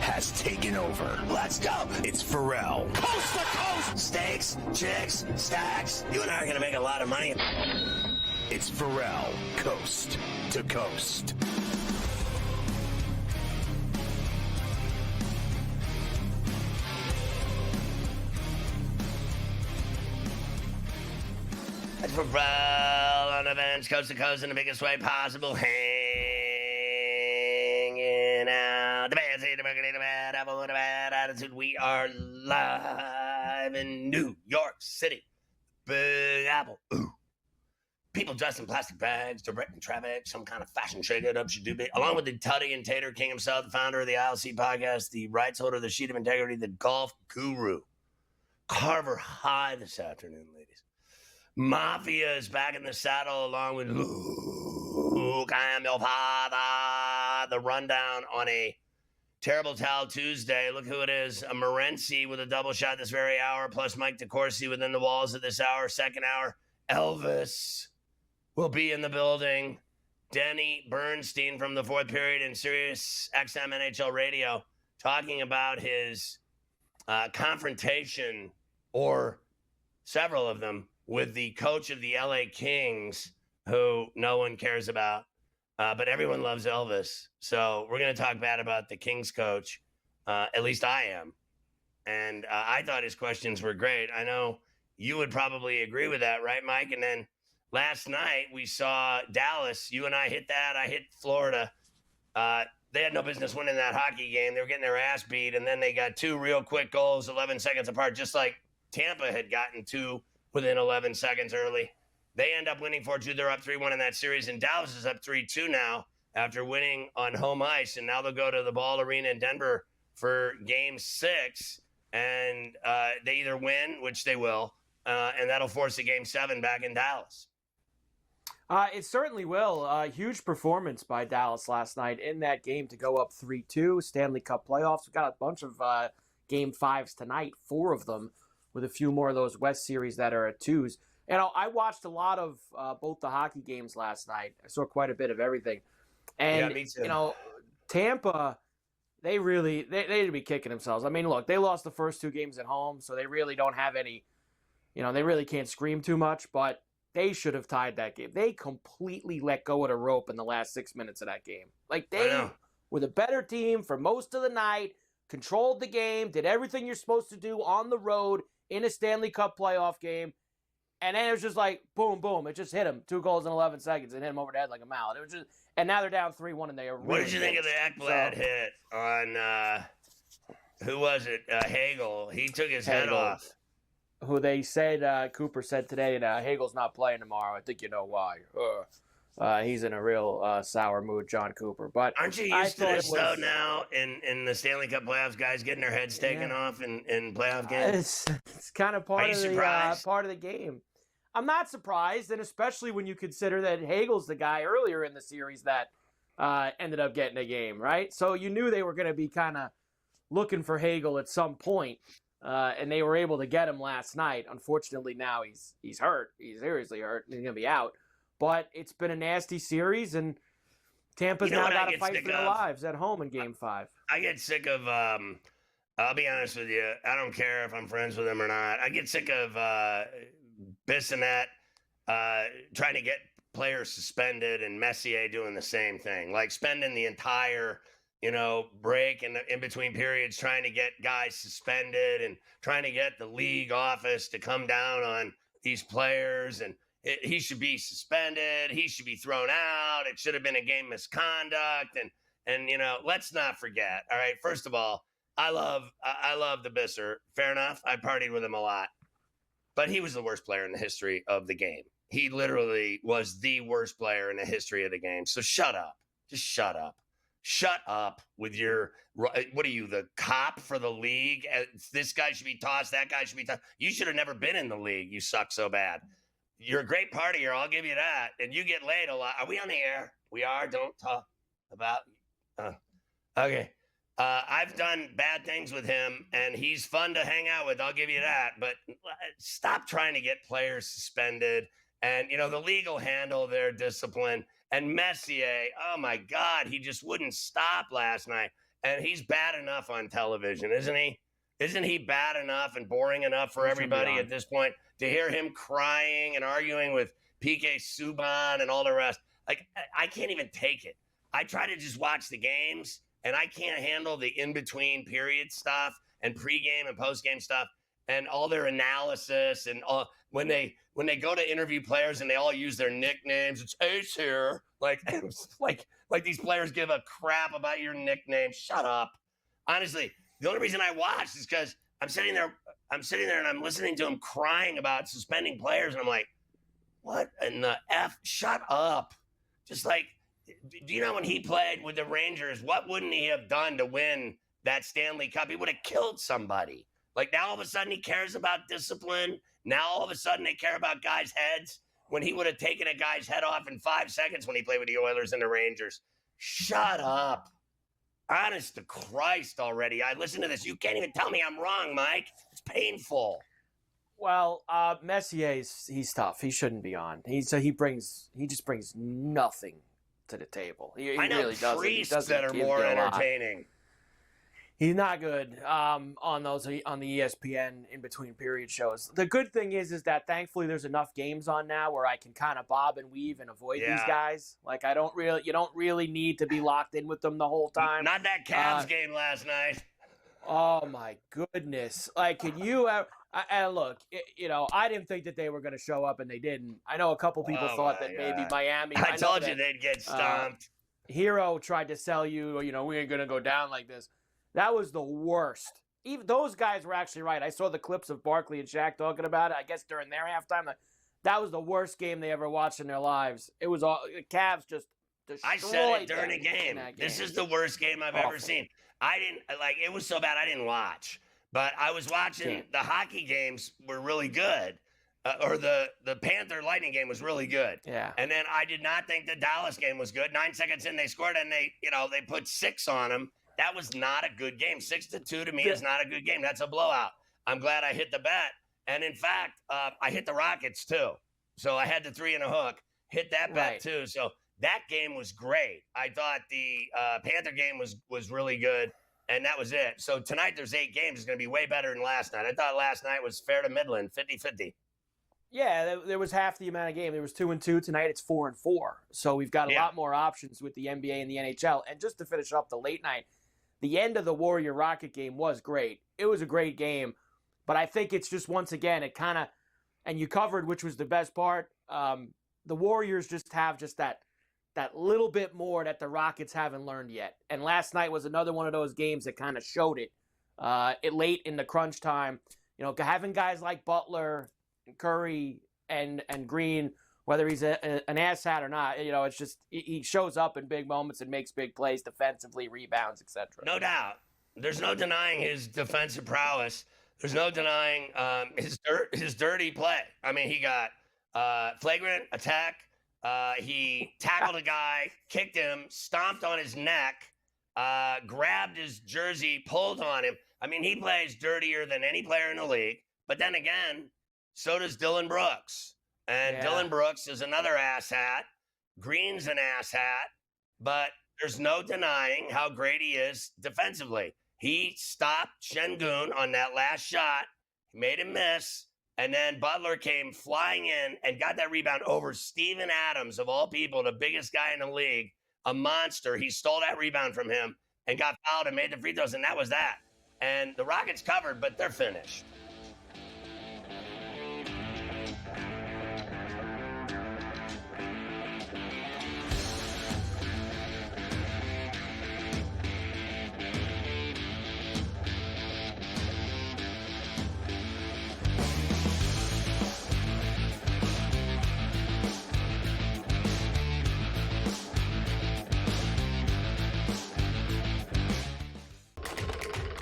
has taken over. Let's go. It's Ferrall. Coast to coast. Steaks, chicks, stacks. You and I are going to make a lot of money. It's Ferrall, coast to coast. It's Ferrall on events, coast to coast in the biggest way possible. Hanging out. The bad seed, the bad apple, the bad attitude. We are live in New York City. Big Apple. Ooh. People dressed in plastic bags, directing traffic, some kind of fashion shake-up should do be. Along with the Tutty and Tater King himself, the founder of the ILC podcast, the rights holder of the Sheet of Integrity, the golf guru. Carver High this afternoon, ladies. Mafia is back in the saddle along with Luke, I am your father. The rundown on a terrible towel Tuesday. Look who it is. A Morency with a double shot this very hour, plus Mike DeCourcy within the walls of this hour. Second hour, Elvis will be in the building. Denny Bernstein from the fourth period in Sirius XM NHL Radio talking about his confrontation, or several of them, with the coach of the LA Kings, who no one cares about, but everyone loves Elvis. So we're going to talk bad about the Kings coach. At least I am. And I thought his questions were great. I know you would probably agree with that, right, Mike? And then last night we saw Dallas. You and I hit that. I hit Florida. They had no business winning that hockey game. They were getting their ass beat, and then they got two real quick goals 11 seconds apart, just like Tampa had gotten two within 11 seconds early. They end up winning 4-2. They're up 3-1 in that series, and Dallas is up 3-2 now after winning on home ice, and now they'll go to the Ball Arena in Denver for Game 6, and they either win, which they will, and that'll force a Game 7 back in Dallas. It certainly will. Huge performance by Dallas last night in that game to go up 3-2. Stanley Cup playoffs. We've got a bunch of Game 5s tonight, 4 of them, with a few more of those West series that are at 2s. And I watched a lot of both the hockey games last night. I saw quite a bit of everything. And, Yeah, me too. Tampa, they need to be kicking themselves. I mean, look, they lost the first 2 games at home, so they really don't have any, they really can't scream too much, but they should have tied that game. They completely let go of the rope in the last 6 minutes of that game. Like, they were the better team for most of the night, controlled the game, did everything you're supposed to do on the road in a Stanley Cup playoff game, and then it was just like, boom, boom. It just hit him. 2 goals in 11 seconds and hit him over the head like a mallet. It was just, and now they're down 3-1, and they are really What did you think of the Ekblad hit on, who was it? Hagel. He took his head off. Who they said, Cooper said today, Hagel's not playing tomorrow. I think you know why. He's in a real sour mood, John Cooper. But aren't you used to this, though, now in the Stanley Cup playoffs, guys getting their heads taken off in playoff games? It's kind of part of the game. I'm not surprised, and especially when you consider that Hagel's the guy earlier in the series that ended up getting a game, right? So you knew they were going to be kind of looking for Hagel at some point. And they were able to get him last night. Unfortunately, now he's hurt. He's seriously hurt. He's going to be out. But it's been a nasty series, and Tampa's now got to fight for their lives at home in Game 5. I get sick of, I'll be honest with you, I don't care if I'm friends with him or not. I get sick of Bissonnette trying to get players suspended and Messier doing the same thing. Like spending the entire break and in between periods trying to get guys suspended and trying to get the league office to come down on these players. And he should be suspended. He should be thrown out. It should have been a game misconduct. And let's not forget. All right. First of all, I love the Bisser. Fair enough. I partied with him a lot, but he was the worst player in the history of the game. He literally was the worst player in the history of the game. So shut up. Just shut up. Shut up with your, what are you, the cop for the league? This guy should be tossed. That guy should be tossed. You should have never been in the league. You suck so bad. You're a great partier. I'll give you that. And you get laid a lot. Are we on the air? We are. Don't talk about. Okay. I've done bad things with him, and he's fun to hang out with. I'll give you that. But stop trying to get players suspended. And, the league will handle their discipline. And Messier, oh, my God, he just wouldn't stop last night. and he's bad enough on television, isn't he? Isn't he bad enough and boring enough for everybody at this point to hear him crying and arguing with PK Subban and all the rest? Like, I can't even take it. I try to just watch the games, and I can't handle the in-between period stuff and pregame and postgame stuff and all their analysis and all, when they go to interview players and they all use their nicknames. It's Ace here. Like these players give a crap about your nickname. Shut up. Honestly, the only reason I watch is because I'm sitting there and I'm listening to him crying about suspending players, and I'm like, what in the F? Shut up. Just like, do you know when he played with the Rangers, what wouldn't he have done to win that Stanley Cup? He would have killed somebody. Like, now all of a sudden he cares about discipline. Now all of a sudden they care about guys' heads when he would have taken a guy's head off in 5 seconds when he played with the Oilers and the Rangers. Shut up. Honest to Christ already. I listen to this. You can't even tell me I'm wrong, Mike. It's painful. Well, Messier, he's tough. He shouldn't be on. He just brings nothing to the table. He I know really doesn't. priests that are more entertaining. He's not good on the ESPN in between period shows. The good thing is that thankfully there's enough games on now where I can kind of bob and weave and avoid these guys. Like, you don't really need to be locked in with them the whole time. Not that Cavs game last night. Oh my goodness! Like, can you? And look, I didn't think that they were going to show up, and they didn't. I know a couple people thought that maybe Miami. I told you they'd get stomped. Hero tried to sell you, we ain't going to go down like this. That was the worst. Even those guys were actually right. I saw the clips of Barkley and Shaq talking about it, I guess during their halftime. That was the worst game they ever watched in their lives. It was all the Cavs just destroyed. I said it during the game. This is the worst game I've ever seen. I didn't it was so bad I didn't watch. But I was watching the hockey games were really good. Or the Panther Lightning game was really good. Yeah. And then I did not think the Dallas game was good. 9 seconds in, they scored, and they put 6 on them. That was not a good game. 6-2 to me is not a good game. That's a blowout. I'm glad I hit the bet. And in fact, I hit the Rockets too. So I had the 3 and a hook, hit that bet too. So that game was great. I thought the Panther game was really good, and that was it. So tonight there's 8 games. It's going to be way better than last night. I thought last night was fair to Midland, 50-50. Yeah, there was half the amount of game. There was 2-2. Tonight it's 4-4. So we've got a lot more options with the NBA and the NHL. And just to finish up the late night, the end of the Warrior-Rocket game was great. It was a great game. But I think it's just, once again, it kind of, and you covered, which was the best part, the Warriors just have that little bit more that the Rockets haven't learned yet. And last night was another one of those games that kind of showed it. Late in the crunch time. Having guys like Butler and Curry and Green, whether he's an asshat or not, it's just he shows up in big moments and makes big plays defensively, rebounds, etc. No doubt. There's no denying his defensive prowess. There's no denying his dirty play. I mean, he got flagrant attack. He tackled a guy, kicked him, stomped on his neck, grabbed his jersey, pulled on him. I mean, he plays dirtier than any player in the league. But then again, so does Dylan Brooks. And Dylan Brooks is another asshat. Green's an asshat. But there's no denying how great he is defensively. He stopped Şengün on that last shot. He made him miss. And then Butler came flying in and got that rebound over Steven Adams, of all people, the biggest guy in the league, a monster. He stole that rebound from him and got fouled and made the free throws, and that was that. And the Rockets covered, but they're finished.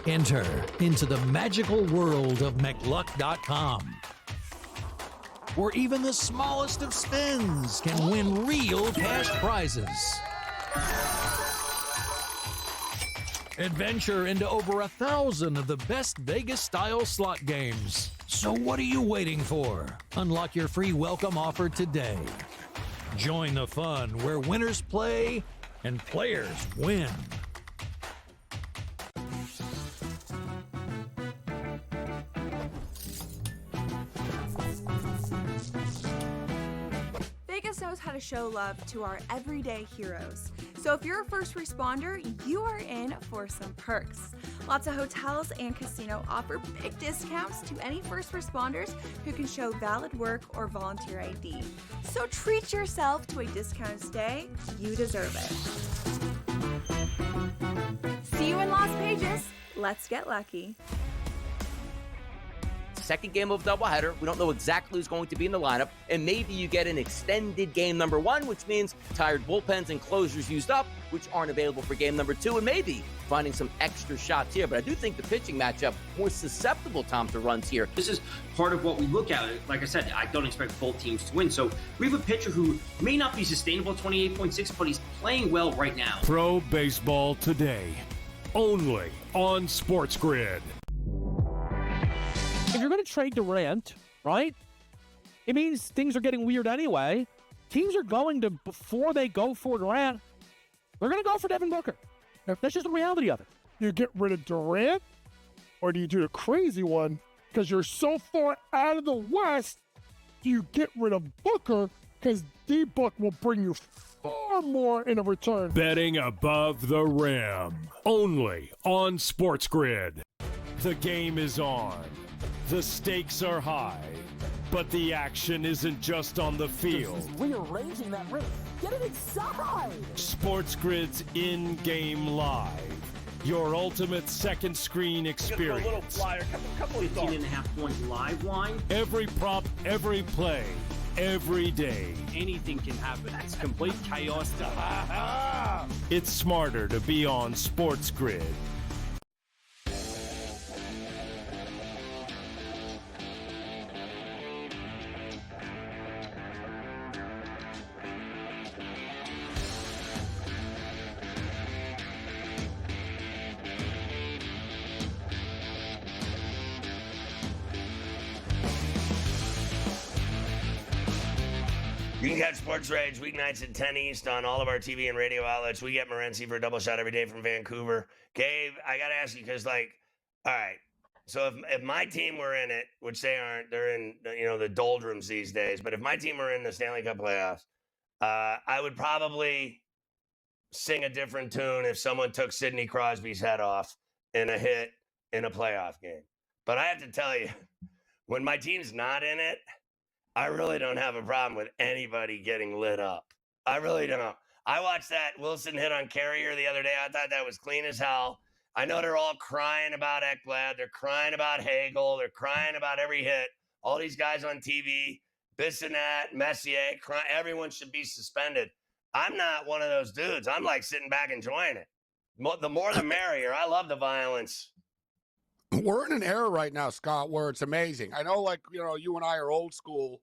Enter into the magical world of McLuck.com, where even the smallest of spins can win real cash prizes. Adventure into over 1,000 of the best Vegas-style slot games. So what are you waiting for? Unlock your free welcome offer today. Join the fun where winners play and players win. how to show love to our everyday heroes. So if you're a first responder, you are in for some perks. Lots of hotels and casino offer big discounts to any first responders who can show valid work or volunteer ID. So treat yourself to a discounted stay. You deserve it. See you in Las Vegas. Let's get lucky. Second game of doubleheader. We don't know exactly who's going to be in the lineup, and maybe you get an extended game number 1, which means tired bullpens and closers used up, which aren't available for game number 2, and maybe finding some extra shots here. But I do think the pitching matchup more susceptible, Tom, to runs here. This is part of what we look at. Like I said, I don't expect both teams to win. So we have a pitcher who may not be sustainable at 28.6, but he's playing well right now. Pro Baseball Today, only on SportsGrid. If you're going to trade Durant, right, it means things are getting weird anyway. Teams are going to, before they go for Durant, they're going to go for Devin Booker. That's just the reality of it. You get rid of Durant, or do you do the crazy one? Because you're so far out of the West, do you get rid of Booker? Because D-Book will bring you far more in a return. Betting above the rim, only on SportsGrid. The game is on. The stakes are high, but the action isn't just on the field. He's rearranging that rim. Get it inside! SportsGrid's in-game live. Your ultimate second screen experience. A little flyer, couple of 18.5 point live line. Every prop, every play, every day. Anything can happen. It's complete chaos. It's smarter to be on SportsGrid. You can catch Sports Rage weeknights at 10 East on all of our TV and radio outlets. We get Morency for a double shot every day from Vancouver. Gabe, I got to ask you, because, all right, so if my team were in it, which they aren't, they're in, the doldrums these days, but if my team were in the Stanley Cup playoffs, I would probably sing a different tune if someone took Sidney Crosby's head off in a hit in a playoff game. But I have to tell you, when my team's not in it, I really don't have a problem with anybody getting lit up. I really don't. I watched that Wilson hit on Carrier the other day. I thought that was clean as hell. I know they're all crying about Ekblad. They're crying about Hagel. They're crying about every hit. All these guys on TV, Bissonnette, Messier, crying. Everyone should be suspended. I'm not one of those dudes. I'm like sitting back enjoying it. The more the merrier. I love the violence. We're in an era right now, Scott, where it's amazing. I know, you and I are old school,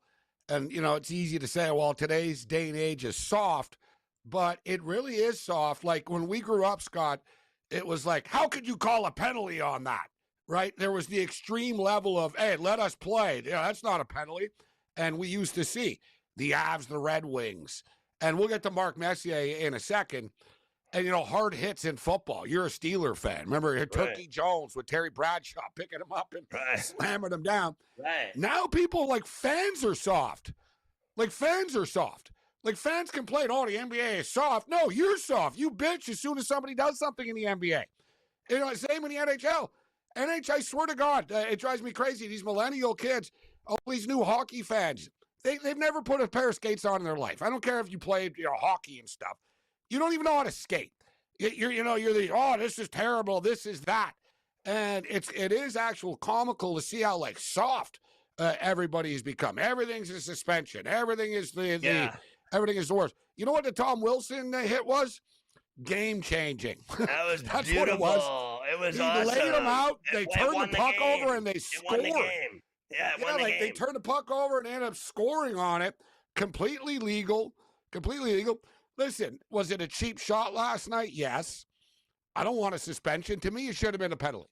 and, it's easy to say, well, today's day and age is soft, but it really is soft. Like, when we grew up, Scott, it was like, how could you call a penalty on that, right? There was the extreme level of, hey, let us play. That's not a penalty. And we used to see the Avs, the Red Wings, and we'll get to Mark Messier in a second. And, hard hits in football. You're a Steeler fan. Remember Turkey Jones with Terry Bradshaw picking him up and slamming him down. Right. Now people fans are soft. Fans are soft. Fans complain, oh, the NBA is soft. No, you're soft. You bitch as soon as somebody does something in the NBA. Same in the NHL. I swear to God, it drives me crazy. These millennial kids, all these new hockey fans, they've never put a pair of skates on in their life. I don't care if you played hockey and stuff. You don't even know how to skate. You're this is terrible, this is that. And it is actual comical to see how soft everybody has become. Everything's a suspension. Everything is everything is the worst. You know what the Tom Wilson hit was? Game changing. That was That's beautiful. What it was. It was he awesome. laid them out. They turned the puck over and they It scored. won the game. Yeah, it won the game. They turned the puck over and they ended up scoring on it. Completely legal. Completely legal. Listen, was it a cheap shot last night? Yes. I don't want a suspension. To me, it should have been a penalty.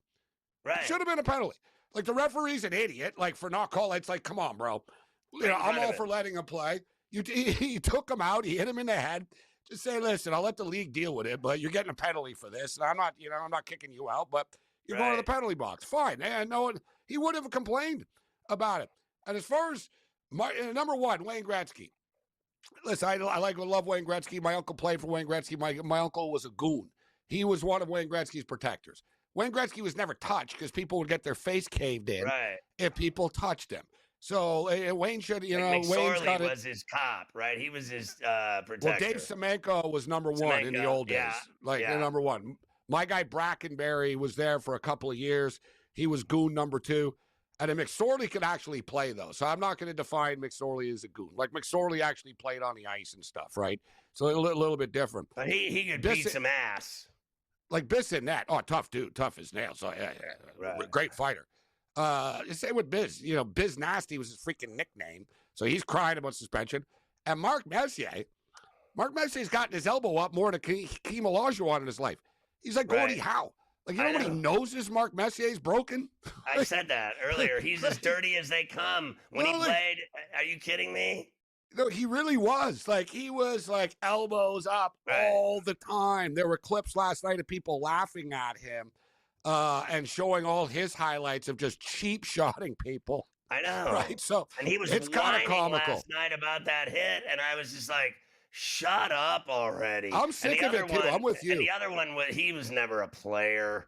Right. It should have been a penalty. The referee's an idiot, for not calling. It's come on, bro. I'm all for letting him play. He took him out. He hit him in the head. Just say, listen, I'll let the league deal with it, but you're getting a penalty for this. And I'm not kicking you out, but you're going to the penalty box. Fine. And no, he would have complained about it. And as far as number one, Wayne Gretzky, Listen, I love Wayne Gretzky. My uncle played for Wayne Gretzky. My uncle was a goon. He was one of Wayne Gretzky's protectors. Wayne Gretzky was never touched because people would get their face caved in if people touched him. So Wayne should, Wayne's got it. was his cop, right? He was his protector. Well, Dave Semenko was number one in the old days. Number one. My guy Brackenberry was there for a couple of years. He was goon number 2. And then McSorley could actually play, though. So I'm not going to define McSorley as a goon. Like, McSorley actually played on the ice and stuff, right? So a little bit different. But he could beat some ass. Like Bissonnette. Oh, tough dude. Tough as nails. So, right. Great fighter. Same with Biz. Biz Nasty was his freaking nickname. So he's crying about suspension. And Mark Messier's gotten his elbow up more than Hakeem Olajuwon in his life. He's like Gordie Howe. Like, what he knows is Mark Messier's broken? I said that earlier. He's as dirty as they come. When he played, are you kidding me? No, he really was. Like, he was, like, elbows up all the time. There were clips last night of people laughing at him and showing all his highlights of just cheap shotting people. I know. Right? So, and he was it's kind of comical last night about that hit, and I was just like, shut up already. I'm sick of it, too. I'm with you. And the other one, he was never a player.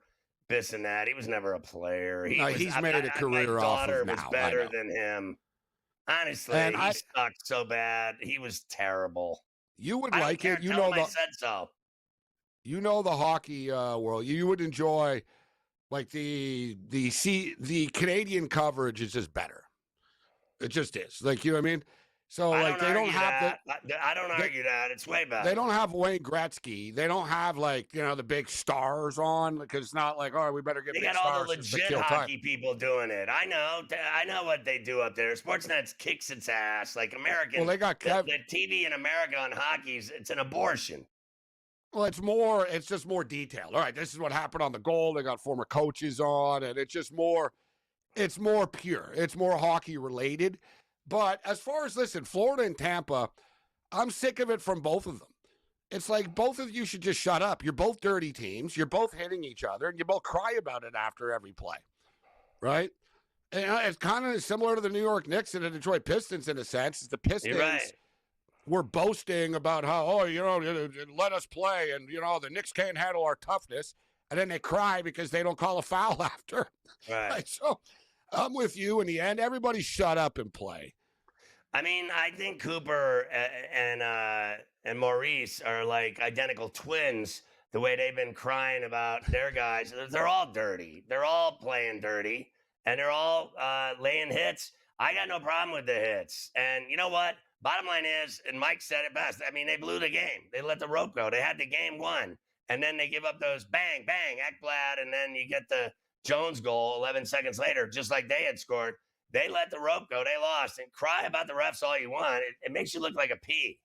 Bissonnette, he was never a player. He's made a career off of now. My daughter was better than him. Honestly, he sucked so bad. He was terrible. You would like it. I said so. You know the hockey world. You would enjoy, like, the Canadian coverage is just better. It just is. Like, you know what I mean? So, like, they don't have I don't argue that. It's way better. They don't have Wayne Gretzky. They don't have, like, the big stars on, because it's not like, we better get big stars. They got all the legit hockey people doing it. I know what they do up there. Sportsnet kicks its ass. Like, American. Well, they got the TV in America on hockey, it's an abortion. Well, it's just more detailed. All right, this is what happened on the goal. They got former coaches on, and it's just more pure. It's more hockey related. But as far as, Florida and Tampa, I'm sick of it from both of them. It's like both of you should just shut up. You're both dirty teams. You're both hitting each other, and you both cry about it after every play, right? And it's kind of similar to the New York Knicks and the Detroit Pistons in a sense. The Pistons were boasting about how, let us play, and, the Knicks can't handle our toughness, and then they cry because they don't call a foul after. Right. So I'm with you in the end. Everybody shut up and play. I mean, I think Cooper and Maurice are like identical twins, the way they've been crying about their guys. They're all dirty. They're all playing dirty, and they're all laying hits. I got no problem with the hits. And you know what? Bottom line is, and Mike said it best, I mean, they blew the game. They let the rope go. They had the game won. And then they give up those bang, bang, Ekblad, and then you get the Jones goal 11 seconds later, just like they had scored. They let the rope go. They lost. And cry about the refs all you want. It makes you look like a pea.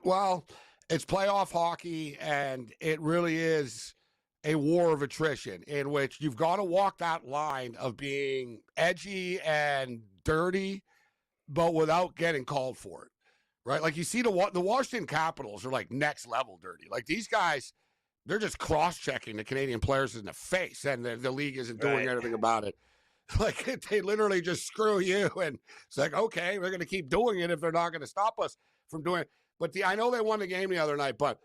Well, it's playoff hockey, and it really is a war of attrition in which you've got to walk that line of being edgy and dirty, but without getting called for it, right? Like, you see the Washington Capitals are like next level dirty. Like, these guys, they're just cross-checking the Canadian players in the face, and the league isn't doing anything about it. Like, they literally just screw you, and it's like, okay, we're going to keep doing it if they're not going to stop us from doing it. But I know they won the game the other night, but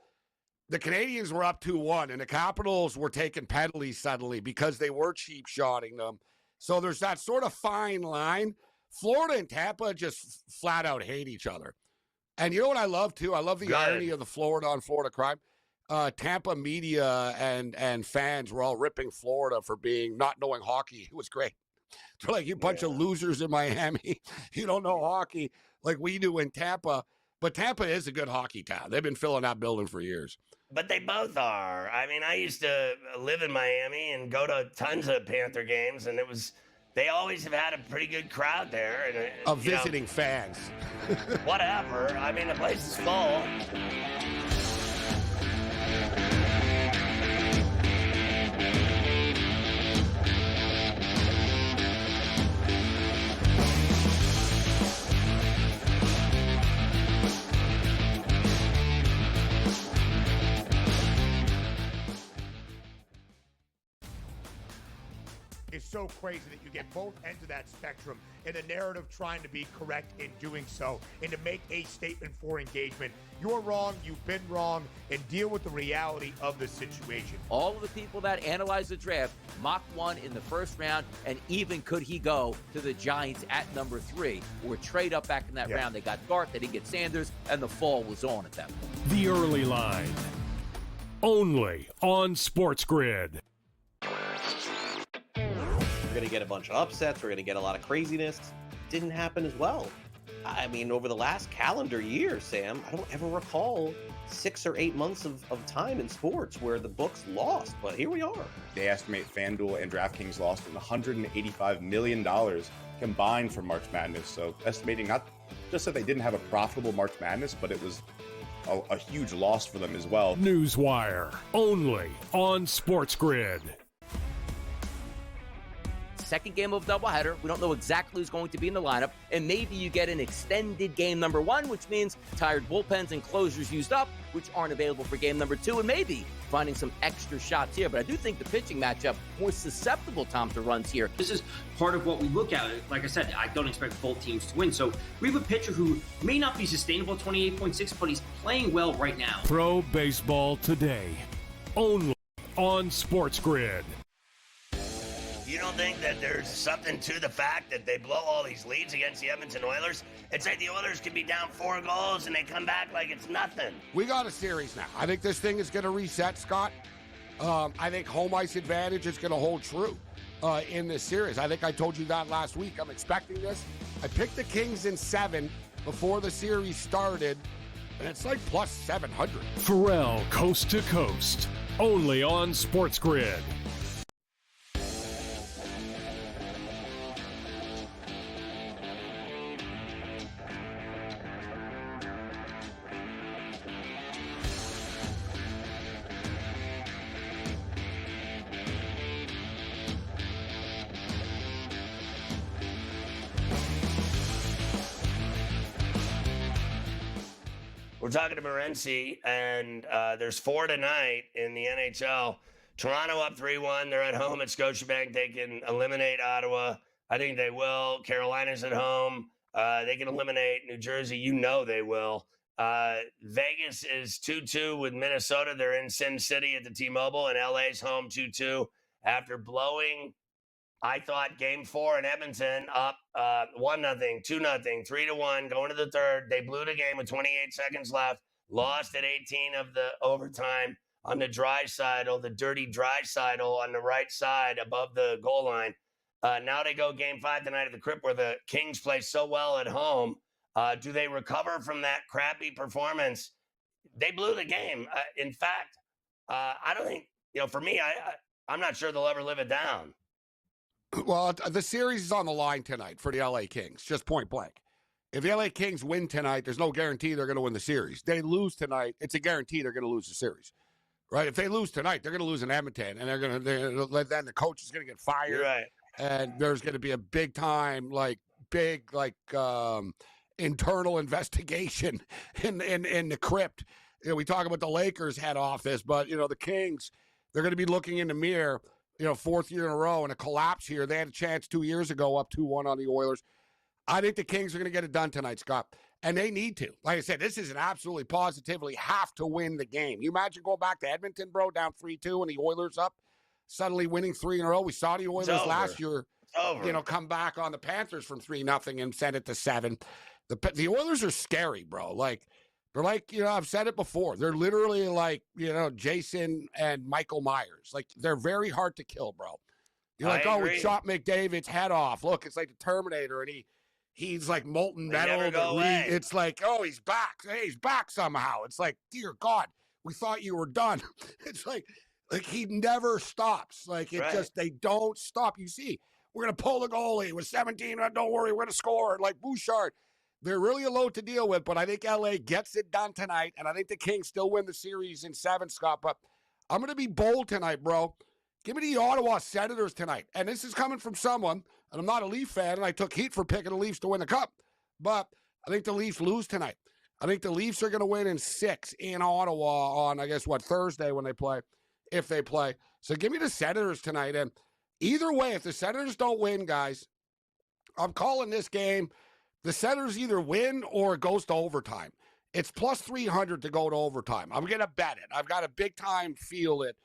the Canadians were up 2-1, and the Capitals were taking penalties suddenly because they were cheap-shotting them. So there's that sort of fine line. Florida and Tampa just flat out hate each other. And you know what I love, too? I love the irony of the Florida on Florida crime. Tampa media and fans were all ripping Florida for not knowing hockey. It was great. They're like, you bunch of losers in Miami. You don't know hockey like we do in Tampa. But Tampa is a good hockey town. They've been filling that building for years. But they both are. I mean, I used to live in Miami and go to tons of Panther games, and they always have had a pretty good crowd there. And, of visiting fans. Whatever. I mean, the place is full. is so crazy that you get both ends of that spectrum in the narrative trying to be correct in doing so and to make a statement for engagement. You're wrong, you've been wrong, and deal with the reality of the situation. All of the people that analyze the draft mocked one in the first round, and even could he go to the Giants at number 3 or trade up back in that round. They got Dart, they didn't get Sanders, and the fall was on at that point. The Early Line. Only on SportsGrid. We're going to get a bunch of upsets. We're going to get a lot of craziness. Didn't happen as well. I mean, over the last calendar year, Sam, I don't ever recall 6 or 8 months of time in sports where the books lost, but here we are. They estimate FanDuel and DraftKings lost $185 million combined for March Madness. So estimating not just that they didn't have a profitable March Madness, but it was a huge loss for them as well. Newswire, only on SportsGrid. Second game of doubleheader. We don't know exactly who's going to be in the lineup, and maybe you get an extended game number 1, which means tired bullpens and closers used up, which aren't available for game number 2, and maybe finding some extra shots here. But I do think the pitching matchup more susceptible, Tom, to runs here. This is part of what we look at. Like I said, I don't expect both teams to win. So we have a pitcher who may not be sustainable 28.6, but he's playing well right now. Pro Baseball Today, only on SportsGrid. You don't think that there's something to the fact that they blow all these leads against the Edmonton Oilers? It's like the Oilers can be down 4 goals and they come back like it's nothing. We got a series now. I think this thing is going to reset, Scott. I think home ice advantage is going to hold true in this series. I think I told you that last week. I'm expecting this. I picked the Kings in 7 before the series started, and it's like plus 700. Ferrall Coast to Coast, only on SportsGrid. We're talking to Morency, and there's 4 tonight in the NHL. Toronto up 3-1. They're at home at Scotiabank. They can eliminate Ottawa. I think they will. Carolina's at home. They can eliminate New Jersey. You know they will. Vegas is 2-2 with Minnesota. They're in Sin City at the T-Mobile, and LA's home 2-2 after blowing, I thought, Game 4 in Edmonton up 1-0, 2-0, 3-1, going to the third. They blew the game with 28 seconds left, lost at 18 of the overtime on the the dirty Draisaitl on the right side above the goal line. Now they go Game 5 tonight at the Crypt, where the Kings play so well at home. Do they recover from that crappy performance? They blew the game. In fact, I don't think, for me, I'm not sure they'll ever live it down. Well, the series is on the line tonight for the LA Kings, just point blank. If the LA Kings win tonight, there's no guarantee they're going to win the series. They lose tonight, it's a guarantee they're going to lose the series, right? If they lose tonight, they're going to lose in Edmonton, and then the coach is going to get fired. You're right. And there's going to be a big time, internal investigation in the Crypt. We talk about the Lakers head office, but the Kings, they're going to be looking in the mirror. 4th year in a row and a collapse here. They had a chance 2 years ago, up 2-1 on the Oilers. I think the Kings are going to get it done tonight, Scott, and they need to. Like I said, this is an absolutely positively have to win the game. You imagine going back to Edmonton, bro, down 3-2, and the Oilers up, suddenly winning 3 in a row. We saw the Oilers last year, come back on the Panthers from 3-0 and send it to 7. The Oilers are scary, bro. They're like, I've said it before. They're literally like, Jason and Michael Myers. They're very hard to kill, bro. You're like, oh, we shot McDavid's head off. Look, it's like the Terminator, and he's like molten metal. It's like, oh, he's back. Hey, he's back somehow. It's like, dear God, we thought you were done. It's like he never stops. They don't stop. You see, we're going to pull the goalie with 17. Don't worry, we're going to score. Like Bouchard. They're really a load to deal with, but I think LA gets it done tonight, and I think the Kings still win the series in 7, Scott. But I'm going to be bold tonight, bro. Give me the Ottawa Senators tonight. And this is coming from someone, and I'm not a Leaf fan, and I took heat for picking the Leafs to win the Cup. But I think the Leafs lose tonight. I think the Leafs are going to win in 6 in Ottawa on, Thursday when they play, if they play. So give me the Senators tonight. And Either way, if the Senators don't win, guys, I'm calling this game. The Senators either win or it goes to overtime. It's plus 300 to go to overtime. I'm going to bet it. I've got a big-time feel that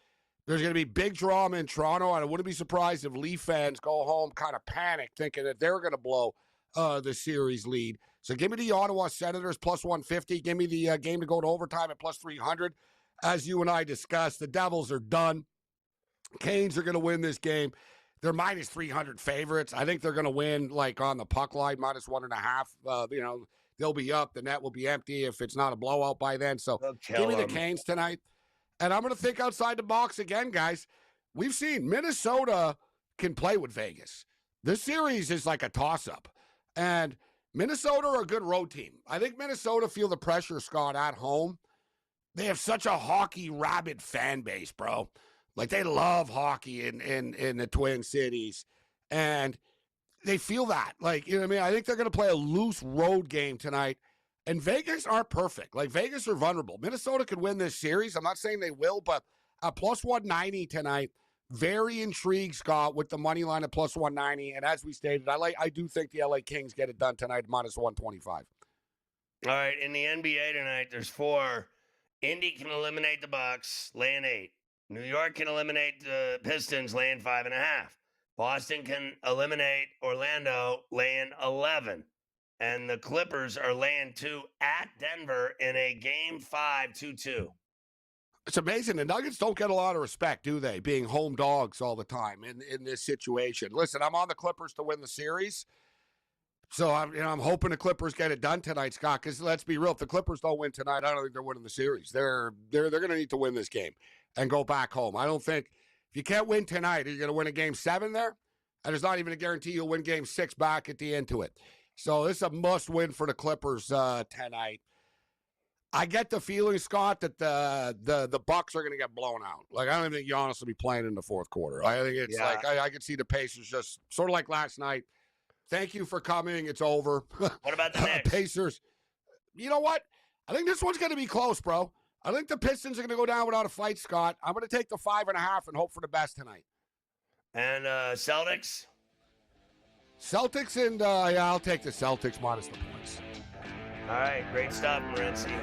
there's going to be big drama in Toronto, and I wouldn't be surprised if Leaf fans go home kind of panicked, thinking that they're going to blow the series lead. So give me the Ottawa Senators plus 150. Give me the game to go to overtime at plus 300. As you and I discussed, the Devils are done. Canes are going to win this game. They're minus 300 favorites. I think they're going to win like on the puck line, minus 1.5. They'll be up. The net will be empty if it's not a blowout by then. So give me the Canes tonight. And I'm going to think outside the box again, guys. We've seen Minnesota can play with Vegas. This series is like a toss-up. And Minnesota are a good road team. I think Minnesota feel the pressure, Scott, at home. They have such a hockey rabid fan base, bro. Like, they love hockey in the Twin Cities. And they feel that. Like, you know what I mean? I think they're going to play a loose road game tonight. And Vegas aren't perfect. Like, Vegas are vulnerable. Minnesota could win this series. I'm not saying they will, but plus 190 tonight. Very intrigued, Scott, with the money line at plus 190. And as we stated, I do think the LA Kings get it done tonight, minus 125. All right, in the NBA tonight, there's 4. Indy can eliminate the Bucks, laying 8. New York can eliminate the Pistons, laying 5.5. Boston can eliminate Orlando, laying 11. And the Clippers are laying 2 at Denver in a Game 5 2-2. It's amazing. The Nuggets don't get a lot of respect, do they, being home dogs all the time in this situation. Listen, I'm on the Clippers to win the series. So I'm hoping the Clippers get it done tonight, Scott, because let's be real. If the Clippers don't win tonight, I don't think they're winning the series. They're going to need to win this game and go back home. I don't think if you can't win tonight, are you going to win a Game 7 there? And there's not even a guarantee you'll win Game 6 back at the end to it. So this is a must-win for the Clippers tonight. I get the feeling, Scott, that the Bucks are going to get blown out. Like, I don't even think Giannis will be playing in the fourth quarter. I think it's like I can see the Pacers just sort of like last night. Thank you for coming. It's over. What about the Knicks? Pacers? You know what? I think this one's going to be close, bro. I think the Pistons are going to go down without a fight, Scott. I'm going to take the 5.5 and hope for the best tonight. And Celtics? Celtics and, I'll take the Celtics minus the points. All right, great stuff, Morency.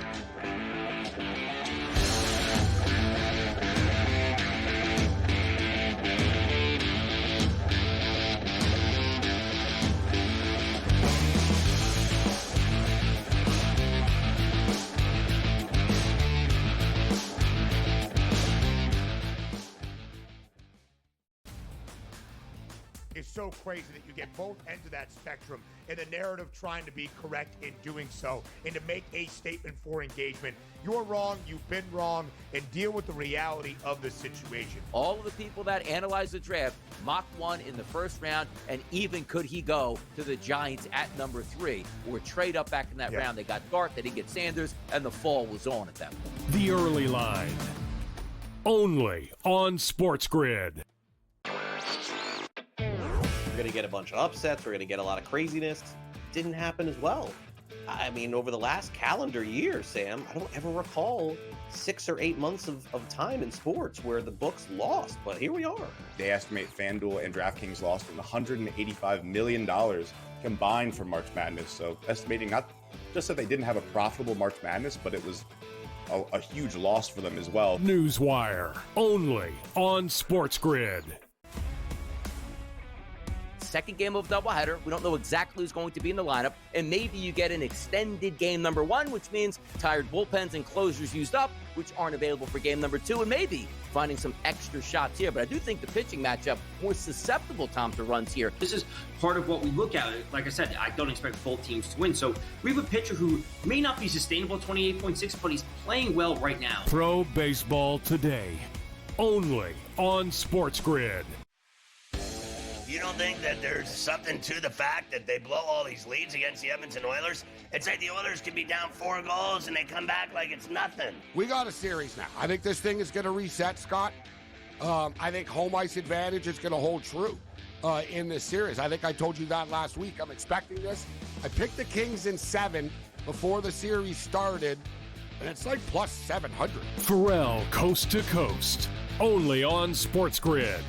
It's so crazy that you get both ends of that spectrum in the narrative trying to be correct in doing so and to make a statement for engagement. You're wrong, you've been wrong, and deal with the reality of the situation. All of the people that analyze the draft mocked one in the first round, and even could he go to the Giants at number 3 or trade up back in that round. They got Dart, they didn't get Sanders, and the fall was on at that point. The Early Line. Only on SportsGrid. We're going to get a bunch of upsets. We're going to get a lot of craziness. Didn't happen as well. I mean, over the last calendar year, Sam, I don't ever recall 6 or 8 months of time in sports where the books lost, but here we are. They estimate FanDuel and DraftKings lost $185 million combined for March Madness. So estimating not just that they didn't have a profitable March Madness, but it was a huge loss for them as well. Newswire, only on SportsGrid. Second game of doubleheader. We don't know exactly who's going to be in the lineup, and maybe you get an extended game number 1, which means tired bullpens and closers used up, which aren't available for game number 2, and maybe finding some extra shots here. But I do think the pitching matchup more susceptible, Tom, to runs here. This is part of what we look at. Like I said, I don't expect both teams to win. So we have a pitcher who may not be sustainable 28.6, but he's playing well right now. Pro Baseball Today, only on SportsGrid. You don't think that there's something to the fact that they blow all these leads against the Edmonton Oilers? It's like the Oilers could be down 4 goals and they come back like it's nothing. We got a series now. I think this thing is going to reset, Scott. I think home ice advantage is going to hold true in this series. I think I told you that last week. I'm expecting this. I picked the Kings in 7 before the series started, and it's like plus 700. Ferrall, coast to coast, only on SportsGrid.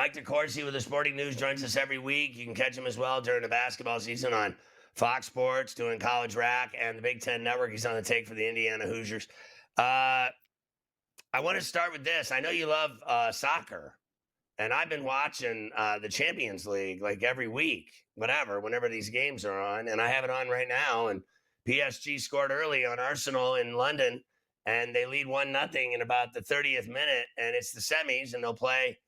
Mike DeCourcy with the Sporting News joins us every week. You can catch him as well during the basketball season on Fox Sports, doing College Rack and the Big Ten Network. He's on the take for the Indiana Hoosiers. I want to start with this. I know you love soccer, and I've been watching the Champions League like every week, whenever these games are on, and I have it on right now. And PSG scored early on Arsenal in London, and they lead 1-0 in about the 30th minute, and it's the semis, and they'll play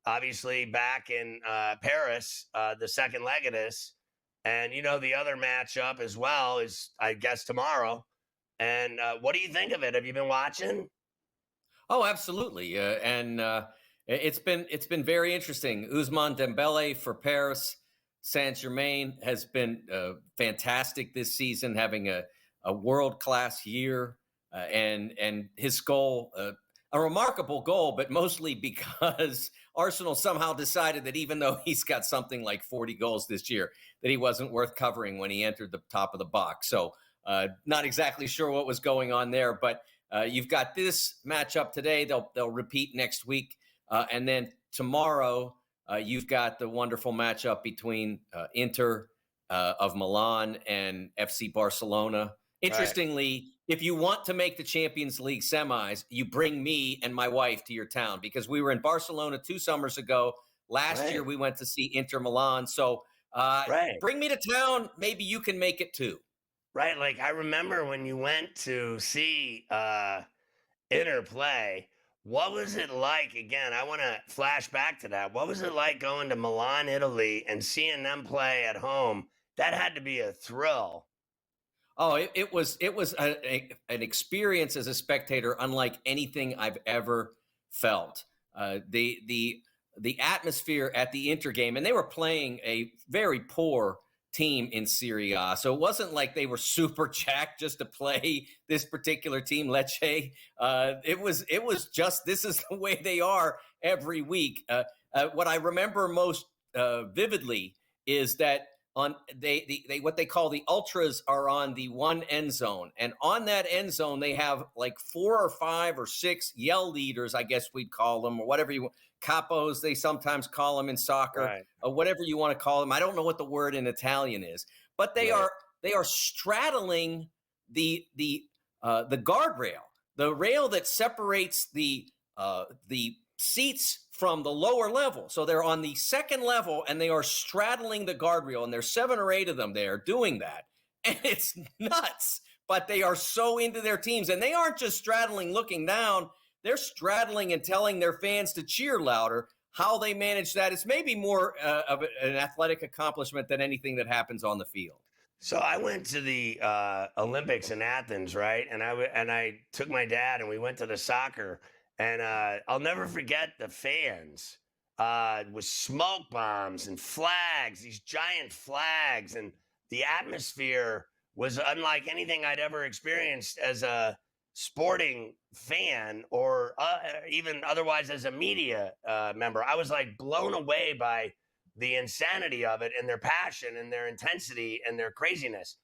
obviously back in Paris, the second leg of this. And, the other matchup as well is, I guess, tomorrow. And what do you think of it? Have you been watching? Oh, absolutely. It's been very interesting. Ousmane Dembele for Paris Saint-Germain has been fantastic this season, having a world-class year. And his goal, a remarkable goal, but mostly because Arsenal somehow decided that even though he's got something like 40 goals this year, that he wasn't worth covering when he entered the top of the box. So not exactly sure what was going on there, but you've got this matchup today. They'll repeat next week. And then tomorrow, you've got the wonderful matchup between Inter of Milan and FC Barcelona. Interestingly, if you want to make the Champions League semis, you bring me and my wife to your town, because we were in Barcelona 2 summers ago. Last year, we went to see Inter Milan. So bring me to town. Maybe you can make it too. Right. Like, I remember when you went to see Inter play. What was it like? Again, I want to flash back to that. What was it like going to Milan, Italy, and seeing them play at home? That had to be a thrill. Oh, it was an experience as a spectator unlike anything I've ever felt. The atmosphere at the Inter game, and they were playing a very poor team in Serie A, so it wasn't like they were super jacked just to play this particular team, Lecce. It was just, this is the way they are every week. What I remember most vividly is that on they what they call the ultras are on the one end zone, and on that end zone they have like 4 or 5 or 6 yell leaders, I guess we'd call them, or whatever you want. Capos, they sometimes call them in soccer, whatever you want to call them. I don't know what the word in Italian is, but they are straddling the guardrail, the rail that separates the seats from the lower level. So they're on the second level and they are straddling the guardrail, and there's 7 or 8 of them there doing that. And it's nuts, but they are so into their teams, and they aren't just straddling looking down. They're straddling and telling their fans to cheer louder. How they manage that is maybe more of an athletic accomplishment than anything that happens on the field. So I went to the Olympics in Athens, right? And I took my dad, and we went to the soccer. And I'll never forget the fans with smoke bombs and flags, these giant flags. And the atmosphere was unlike anything I'd ever experienced as a sporting fan, or even otherwise as a media member. I was like blown away by the insanity of it, and their passion and their intensity and their craziness.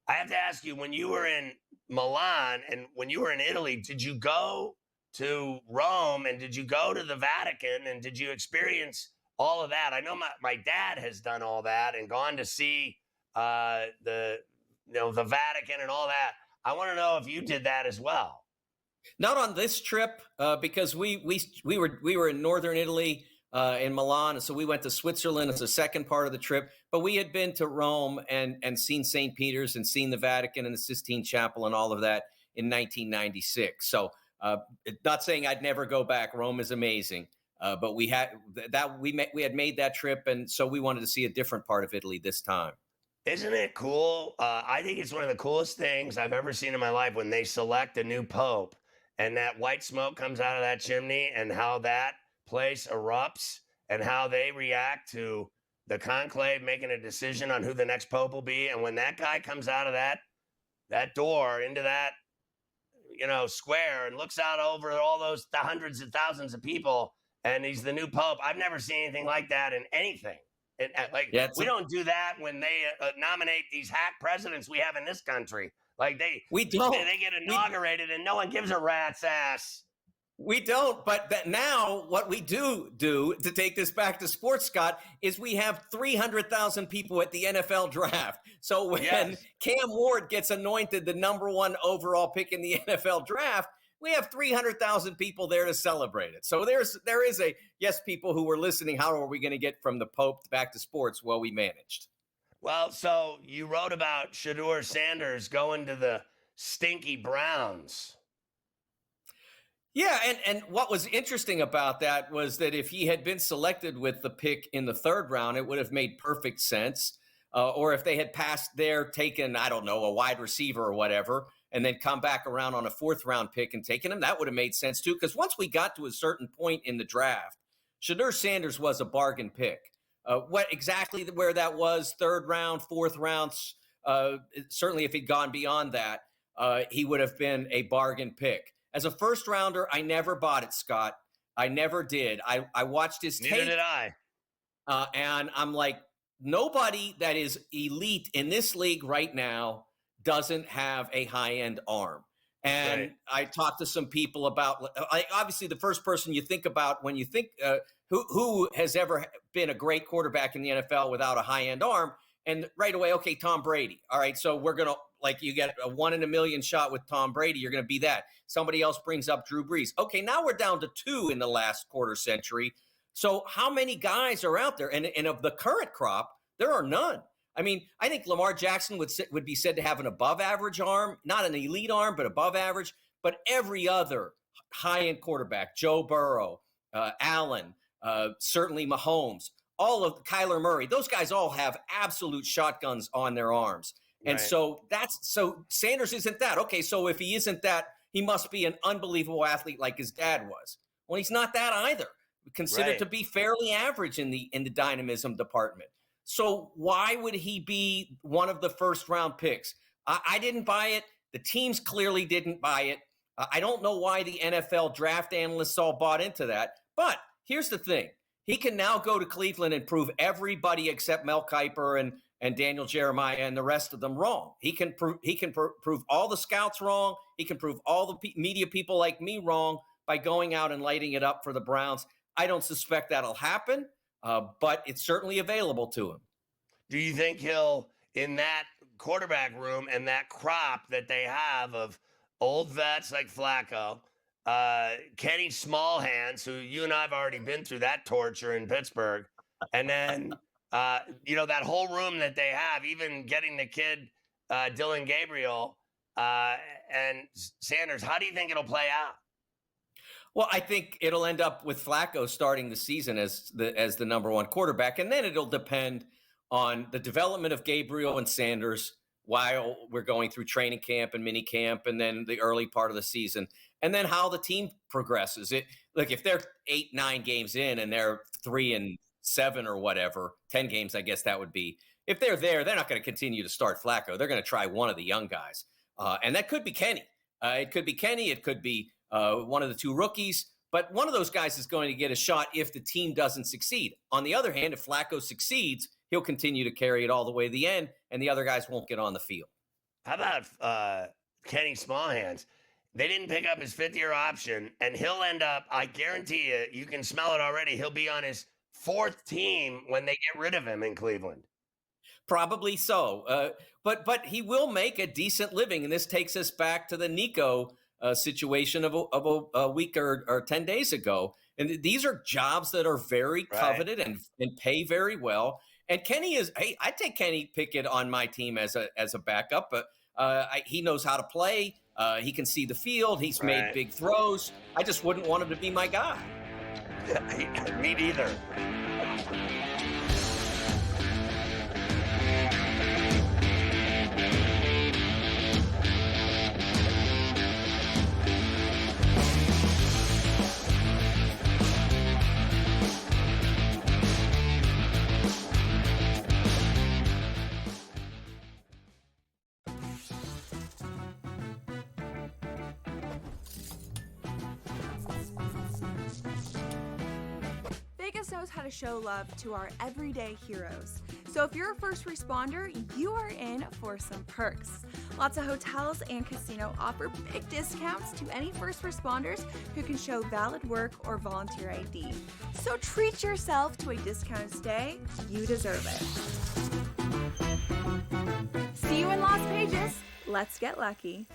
I have to ask you, when you were in Milan and when you were in Italy, did you go to Rome, and did you go to the Vatican, and did you experience all of that? I know my dad has done all that and gone to see the Vatican and all that. I want to know if you did that as well. Not on this trip, because we were in northern Italy, in Milan, so we went to Switzerland as the second part of the trip. But we had been to Rome and seen St. Peter's and seen the Vatican and the Sistine Chapel and all of that in 1996. So not saying I'd never go back. Rome is amazing, but we had made that trip, and so we wanted to see a different part of Italy this time. Isn't it cool? I think it's one of the coolest things I've ever seen in my life when they select a new pope and that white smoke comes out of that chimney, and how that place erupts and how they react to the conclave making a decision on who the next pope will be. And when that guy comes out of that door into that, square, and looks out over all the hundreds of thousands of people, and he's the new pope. I've never seen anything like that in anything. We don't do that when they nominate these hack presidents we have in this country. Like they get inaugurated and no one gives a rat's ass. We don't, but now what we do to take this back to sports, Scott, is we have 300,000 people at the NFL draft. So when Cam Ward gets anointed the number 1 overall pick in the NFL draft, we have 300,000 people there to celebrate it. So there is a, yes, people who were listening, how are we going to get from the Pope back to sports? Well, we managed. Well, so you wrote about Shedeur Sanders going to the stinky Browns. Yeah, and what was interesting about that was that if he had been selected with the pick in the 3rd round, it would have made perfect sense. Or if they had passed there, taken, I don't know, a wide receiver or whatever, and then come back around on a 4th round pick and taken him, that would have made sense too. Because once we got to a certain point in the draft, Shedeur Sanders was a bargain pick. What exactly where that was, 3rd round, 4th rounds, certainly if he'd gone beyond that, he would have been a bargain pick. As a 1st rounder, I never bought it, Scott. I never did. I watched his tape. Neither did I. And I'm like, nobody that is elite in this league right now doesn't have a high-end arm. And I talked to some people about, obviously the first person you think about when you think who has ever been a great quarterback in the NFL without a high-end arm, and right away, okay, Tom Brady. All right, so we're going to, like, you get a 1 in a million shot with Tom Brady, you're going to be that. Somebody else brings up Drew Brees. Okay, now we're down to 2 in the last quarter century. So how many guys are out there? And of the current crop, there are none. I mean, I think Lamar Jackson would be said to have an above-average arm, not an elite arm, but above average. But every other high-end quarterback, Joe Burrow, Allen, certainly Mahomes, all of Kyler Murray, those guys all have absolute shotguns on their arms. And so Sanders isn't that. Okay, so if he isn't that, he must be an unbelievable athlete like his dad was. Well, he's not that either. Considered to be fairly average in the dynamism department. So why would he be one of the 1st round picks? I didn't buy it. The teams clearly didn't buy it. I don't know why the NFL draft analysts all bought into that. But here's the thing. He can now go to Cleveland and prove everybody except Mel Kiper and Daniel Jeremiah and the rest of them wrong. He can prove all the scouts wrong. He can prove all the media people like me wrong by going out and lighting it up for the Browns. I don't suspect that'll happen, but it's certainly available to him. Do you think he'll, in that quarterback room and that crop that they have of old vets like Flacco, Kenny Smallhands, who you and I have already been through that torture in Pittsburgh, and then that whole room that they have, even getting the kid Dylan Gabriel and Sanders, how do you think it'll play out? Well, I think it'll end up with Flacco starting the season as the number 1 quarterback, and then it'll depend on the development of Gabriel and Sanders while we're going through training camp and mini camp and then the early part of the season, and then how the team progresses. Look, if they're 8-9 games in and they're 3-7 or whatever, 10 games, I guess that would be. If they're there, they're not going to continue to start Flacco. They're going to try one of the young guys, and that could be Kenny. It could be Kenny. It could be one of the 2 rookies. But one of those guys is going to get a shot if the team doesn't succeed. On the other hand, if Flacco succeeds, he'll continue to carry it all the way to the end, and the other guys won't get on the field. How about Kenny Smallhands? They didn't pick up his 5th-year option, and he'll end up, I guarantee you can smell it already, he'll be on his 4th team when they get rid of him in Cleveland. Probably so. But he will make a decent living, and this takes us back to the Nico situation of a week or 10 days ago. And these are jobs that are very coveted and pay very well. And Kenny is, hey, I take Kenny Pickett on my team as a backup, but he knows how to play. He can see the field. He's made big throws. I just wouldn't want him to be my guy. Me neither. Vegas knows how to show love to our everyday heroes. So if you're a first responder, you are in for some perks. Lots of hotels and casino offer big discounts to any first responders who can show valid work or volunteer ID. So treat yourself to a discounted stay. You deserve it. See you in Las Vegas. Let's get lucky.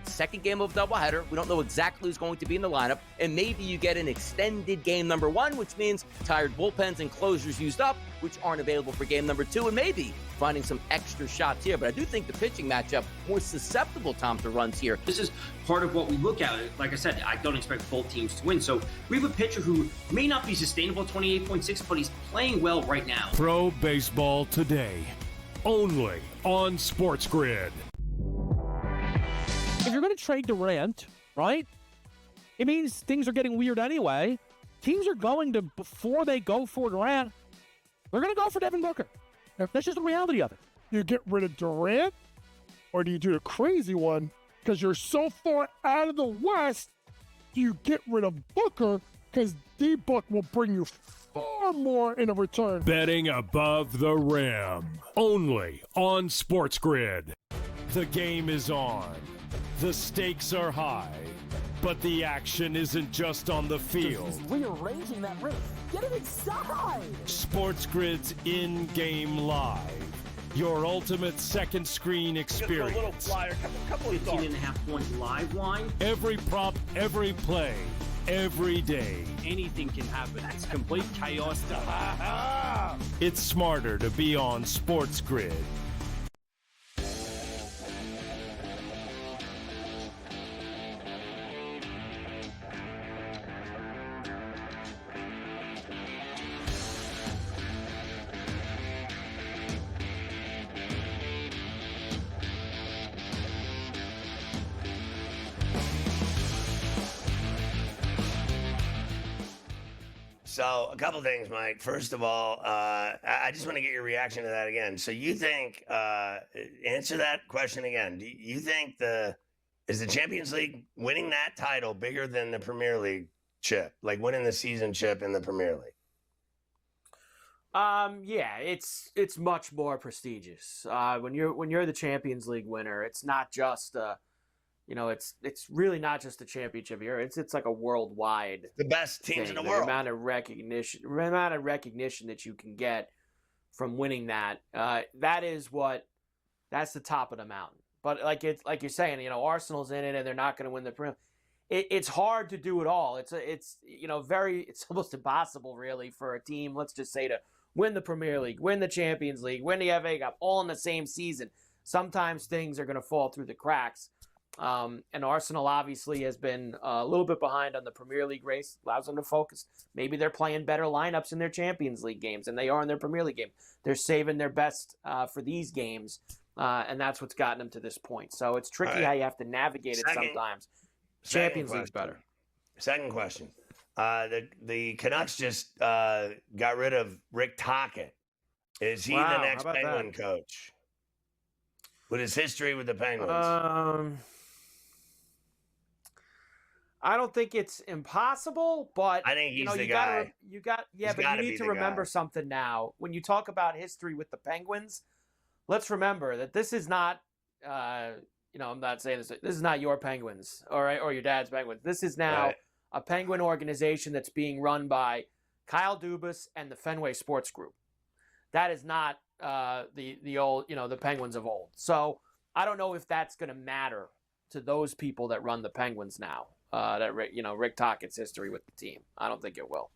Second game of doubleheader. We don't know exactly who's going to be in the lineup, and maybe you get an extended game number one, which means tired bullpens and closers used up, which aren't available for game number two, and maybe finding some extra shots here. But I do think the pitching matchup more susceptible, Tom, to runs here. This is part of what we look at. Like I said, I don't expect both teams to win. So we have a pitcher who may not be sustainable at 28.6, but he's playing well right now. Pro Baseball Today, only on SportsGrid. If you're going to trade Durant, right, it means things are getting weird anyway. Teams are going to, before they go for Durant, they're going to go for Devin Booker. That's just the reality of it. You get rid of Durant, or do you do the crazy one? Because you're so far out of the West, you get rid of Booker because D-Book will bring you far more in a return. Betting above the rim, only on SportsGrid. The game is on. The stakes are high, but the action isn't just on the field. He's rearranging that ring. Get it inside! SportsGrid's in-game live. Your ultimate second screen experience. Just a little flyer, couple 15.5 point live line. Every prop, every play, every day. Anything can happen. It's complete chaos. It's smarter to be on SportsGrid. So a couple things, Mike. First of all, I just want to get your reaction to that again. So you think, answer that question again. Do you think is the Champions League winning that title bigger than the Premier League chip, like winning the season chip in the Premier League? Yeah, it's much more prestigious. When you're the Champions League winner, it's not just it's really not just a championship here. It's like a worldwide the best teams thing. in the world. The amount of recognition that you can get from winning that. That's the top of the mountain. But like you're saying, Arsenal's in it and they're not going to win the Premier. It's hard to do it all. It's almost impossible really for a team, let's just say, to win the Premier League, win the Champions League, win the FA Cup, all in the same season. Sometimes things are going to fall through the cracks. And Arsenal obviously has been a little bit behind on the Premier League race, allows them to focus. Maybe they're playing better lineups in their Champions League games than they are in their Premier League game. They're saving their best for these games, and that's what's gotten them to this point. So it's tricky how you have to navigate it sometimes. Champions League's better. Second question. The Canucks just got rid of Rick Tocchet. Is he the next Penguin coach? With his history with the Penguins? I don't think it's impossible, but I think he's the guy. But you need to remember something now. When you talk about history with the Penguins, let's remember that this is not, I'm not saying this. This is not your Penguins, all right, or your dad's Penguins. This is now a Penguin organization that's being run by Kyle Dubas and the Fenway Sports Group. That is not the old, the Penguins of old. So I don't know if that's going to matter to those people that run the Penguins now. Rick Tocchet's history with the team. I don't think it will.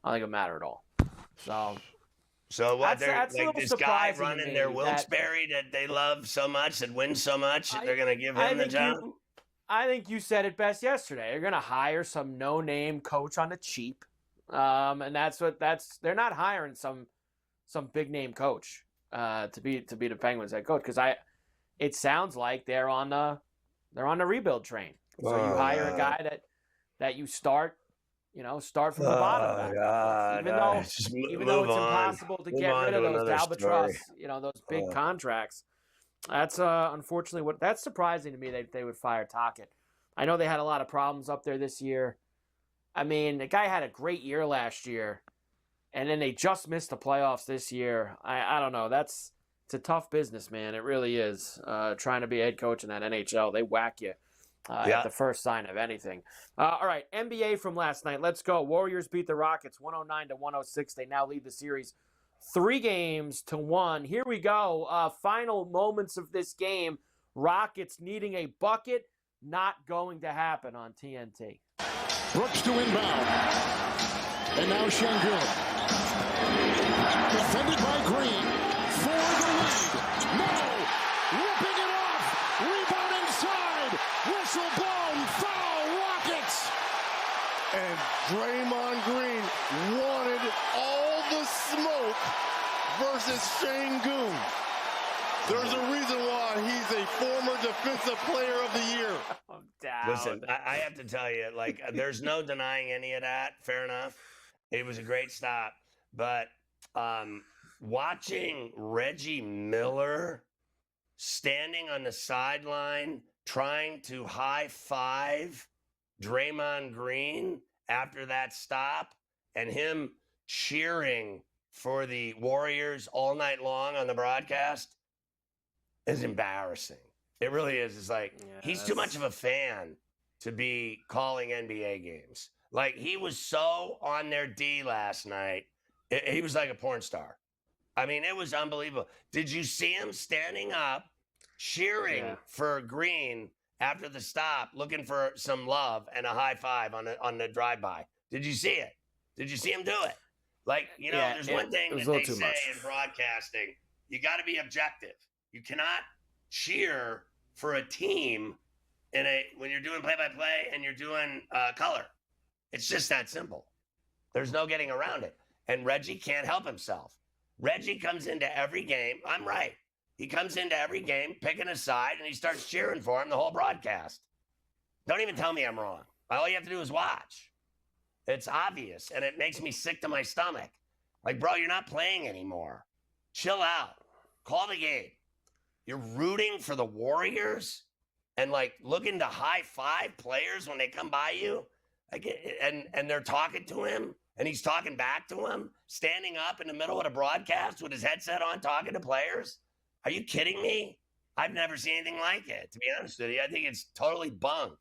I don't think it'll matter at all. So what? That's they're like this guy running their Wilkes-Barre that they love so much and wins so much. They're going to give him the job. I think you said it best yesterday. They're going to hire some no-name coach on the cheap, and they're not hiring some big name coach to be the Penguins head coach, because it sounds like they're on the rebuild train. So you hire a guy that you start from the bottom. Even though it's impossible to get rid of those albatross, those big contracts. That's unfortunately that's surprising to me that they would fire Tocchet. I know they had a lot of problems up there this year. I mean, the guy had a great year last year, and then they just missed the playoffs this year. I don't know. That's it's a tough business, man. It really is. Trying to be a head coach in that NHL, they whack you at the first sign of anything. All right, NBA from last night. Let's go. Warriors beat the Rockets 109-106. They now lead the series 3-1. Here we go. Final moments of this game. Rockets needing a bucket. Not going to happen on TNT. Brooks to inbound. And now Şengün. Defended by Green. For the lead. No! Ripping it off. Rebound inside. Whistle blown. Foul Rockets. And Draymond Green wanted all the smoke versus Şengün. There's a reason why he's a former Defensive Player of the Year. Listen, I have to tell you, like, there's no denying any of that. Fair enough. It was a great stop. But watching Reggie Miller standing on the sideline trying to high-five Draymond Green after that stop and him cheering for the Warriors all night long on the broadcast is embarrassing. It really is. It's like, he's too much of a fan to be calling NBA games. Like, he was so on their D last night. He was like a porn star. I mean, it was unbelievable. Did you see him standing up, cheering for Green after the stop, looking for some love and a high five on the drive-by? Did you see it? Did you see him do it? Like, you know, there's one thing that they say in broadcasting. You got to be objective. You cannot cheer for a team when you're doing play-by-play and you're doing color. It's just that simple. There's no getting around it. And Reggie can't help himself. Reggie comes into every game. I'm right. He comes into every game, picking a side, and he starts cheering for him the whole broadcast. Don't even tell me I'm wrong. All you have to do is watch. It's obvious, and it makes me sick to my stomach. Like, bro, you're not playing anymore. Chill out. Call the game. You're rooting for the Warriors and, like, looking to high-five players when they come by you? Like, and they're talking to him, and he's talking back to him, standing up in the middle of the broadcast with his headset on, talking to players? Are you kidding me? I've never seen anything like it, to be honest with you. I think it's totally bunk.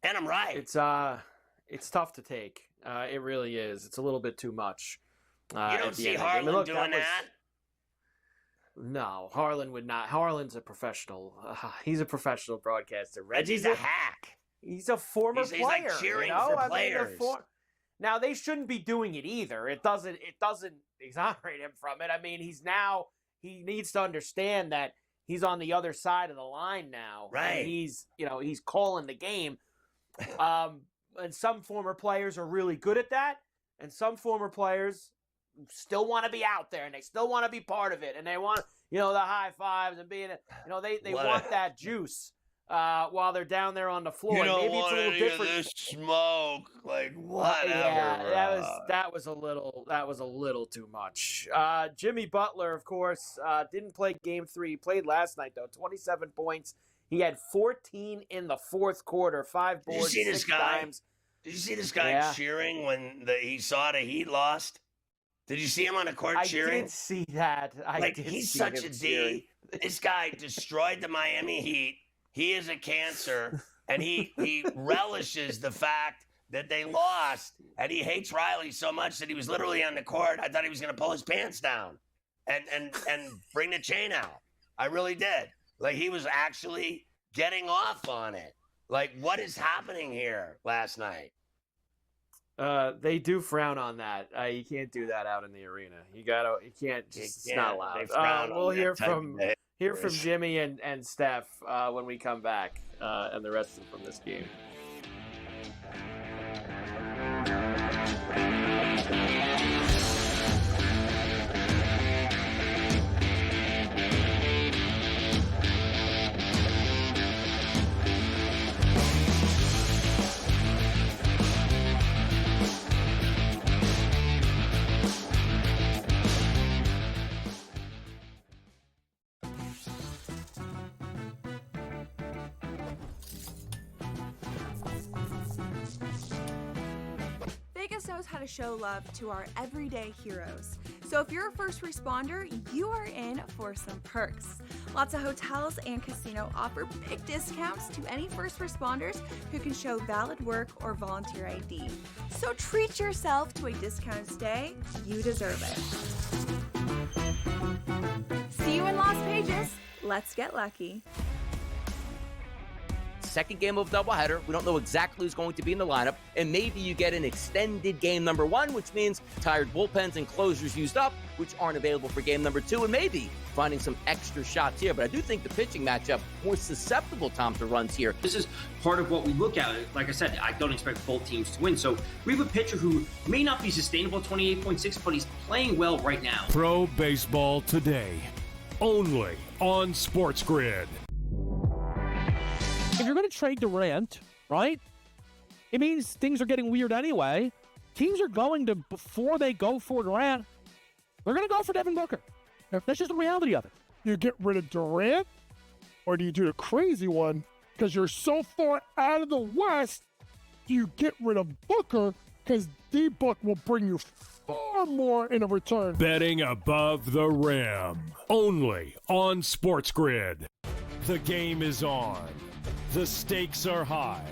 And I'm right. It's tough to take. It really is. It's a little bit too much. You don't see Harlan doing that? No, Harlan would not. Harlan's a professional. He's a professional broadcaster. Reggie's a hack. He's a former player. He's like cheering for players. Now, they shouldn't be doing it either. It doesn't exonerate him from it. I mean, he needs to understand that he's on the other side of the line now. Right. He's calling the game. And some former players are really good at that. And some former players still want to be out there and they still want to be part of it. And they want, the high fives and being, they want that juice while they're down there on the floor. You don't maybe want it's a little different. This smoke, like whatever. That was a little too much. Jimmy Butler, of course, didn't play Game 3. He played last night though. 27 points. He had 14 in the fourth quarter. 5 boards, 6 dimes. Did you see this guy cheering when he saw the Heat lost? Did you see him on the court cheering? I did see that. He's such a D. This guy destroyed the Miami Heat. He is a cancer, and he relishes the fact that they lost, and he hates Riley so much that he was literally on the court. I thought he was going to pull his pants down and bring the chain out. I really did. Like, he was actually getting off on it. Like, what is happening here last night? They do frown on that. You can't do that out in the arena. You can't. It's not allowed. We'll hear from Jimmy and Steph when we come back, and the rest from this game. Vegas knows how to show love to our everyday heroes. So if you're a first responder, you are in for some perks. Lots of hotels and casino offer big discounts to any first responders who can show valid work or volunteer ID. So treat yourself to a discounted stay. You deserve it. See you in Las Vegas. Let's get lucky. Second game of doubleheader. We don't know exactly who's going to be in the lineup, and maybe you get an extended game number 1, which means tired bullpens and closers used up, which aren't available for game number 2, and maybe finding some extra shots here. But I do think the pitching matchup more susceptible, Tom, to runs here. This is part of what we look at. Like I said, I don't expect both teams to win. So we have a pitcher who may not be sustainable at 28.6, but he's playing well right now. Pro Baseball Today, only on SportsGrid. If you're going to trade Durant, right, it means things are getting weird anyway. Teams are going to, before they go for Durant, they're going to go for Devin Booker. That's just the reality of it. You get rid of Durant, or do you do the crazy one? Because you're so far out of the West, you get rid of Booker because D-Book will bring you far more in a return. Betting above the rim, only on SportsGrid. The game is on. The stakes are high,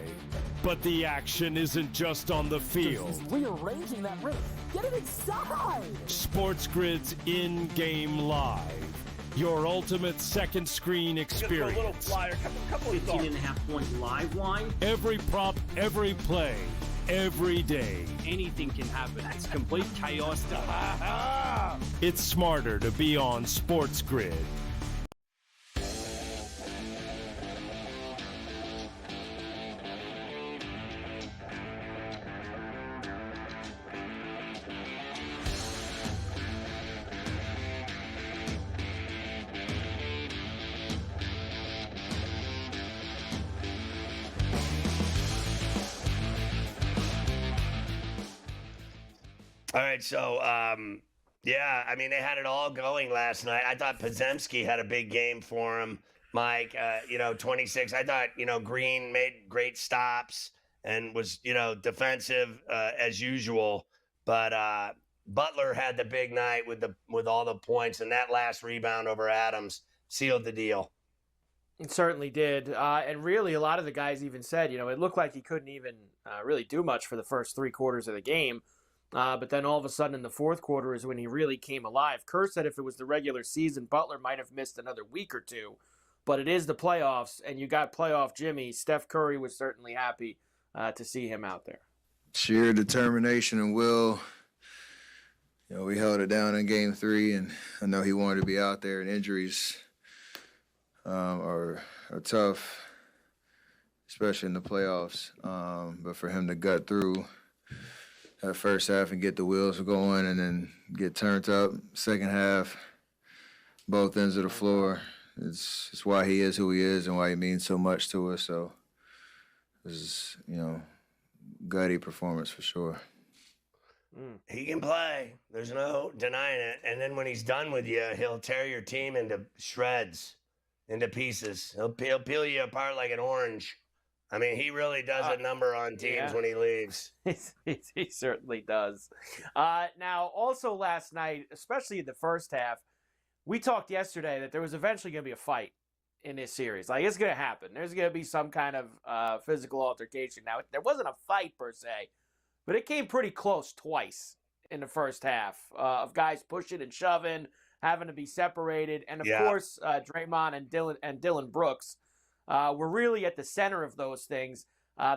but the action isn't just on the field. He's rearranging that roof. Get it inside! SportsGrid's in-game live, your ultimate second screen experience. A little flyer, couple 18.5 point live line. Every prop, every play, every day. Anything can happen. It's complete chaos. It's smarter to be on SportsGrid. All right, so, yeah, I mean, they had it all going last night. I thought Podziemski had a big game for him, Mike, 26. I thought, Green made great stops and was, defensive as usual. But Butler had the big night with all the points, and that last rebound over Adams sealed the deal. It certainly did. And really, a lot of the guys even said, it looked like he couldn't even really do much for the first 3 quarters of the game. But then all of a sudden in the fourth quarter is when he really came alive. Kerr said if it was the regular season, Butler might have missed another week or 2. But it is the playoffs, and you got playoff Jimmy. Steph Curry was certainly happy to see him out there. Sheer determination and will. We held it down in Game 3, and I know he wanted to be out there, and injuries are tough, especially in the playoffs. But for him to gut through that first half and get the wheels going and then get turned up, second half, both ends of the floor, it's why he is who he is and why he means so much to us. So this is, gutty performance for sure. He can play. There's no denying it. And then when he's done with you, he'll tear your team into shreds, into pieces. He'll peel you apart like an orange. I mean, he really does a number on teams when he leaves. He certainly does. Now, also last night, especially in the first half, we talked yesterday that there was eventually going to be a fight in this series. Like, it's going to happen. There's going to be some kind of physical altercation. Now, there wasn't a fight per se, but it came pretty close twice in the first half of guys pushing and shoving, having to be separated. And, of course, Draymond and Dylan Brooks were really at the center of those things.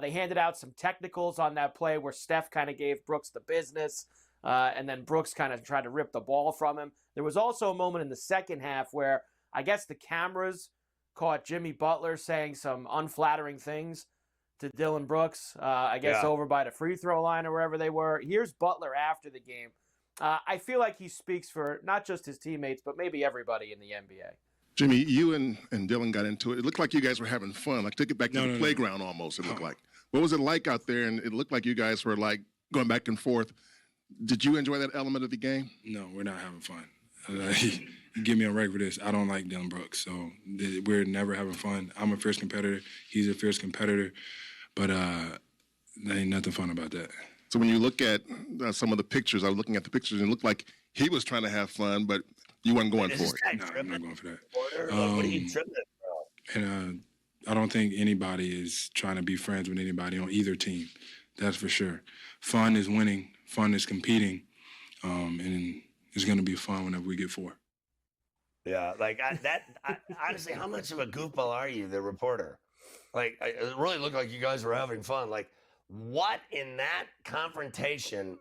They handed out some technicals on that play where Steph kind of gave Brooks the business, and then Brooks kind of tried to rip the ball from him. There was also a moment in the second half where I guess the cameras caught Jimmy Butler saying some unflattering things to Dylan Brooks, over by the free throw line or wherever they were. Here's Butler after the game. I feel like he speaks for not just his teammates, but maybe everybody in the NBA. Jimmy, you and Dylan got into it. It looked like you guys were having fun. Like, took it back to the playground almost, it looked like. What was it like out there? And it looked like you guys were, like, going back and forth. Did you enjoy that element of the game? No, we're not having fun. You give me a break for this. I don't like Dylan Brooks, so we're never having fun. I'm a fierce competitor. He's a fierce competitor. But there ain't nothing fun about that. So when you look at some of the pictures, I was looking at the pictures, and it looked like he was trying to have fun, but you weren't going for it. No, I'm not going for that. What are you tripping from? And I don't think anybody is trying to be friends with anybody on either team. That's for sure. Fun is winning. Fun is competing. And it's going to be fun whenever we get 4. Yeah, like honestly, how much of a goofball are you, the reporter? Like, it really looked like you guys were having fun. Like, what in that confrontation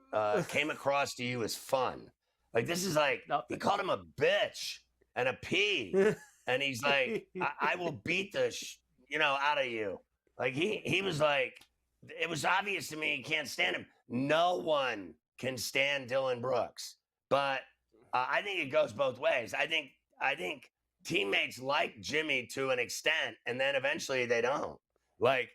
came across to you as fun? Like, this is like, he called him a bitch and a pea. And he's like, I will beat the, out of you. Like, he was like, it was obvious to me he can't stand him. No one can stand Dylan Brooks. But I think it goes both ways. I think teammates like Jimmy to an extent, and then eventually they don't. Like,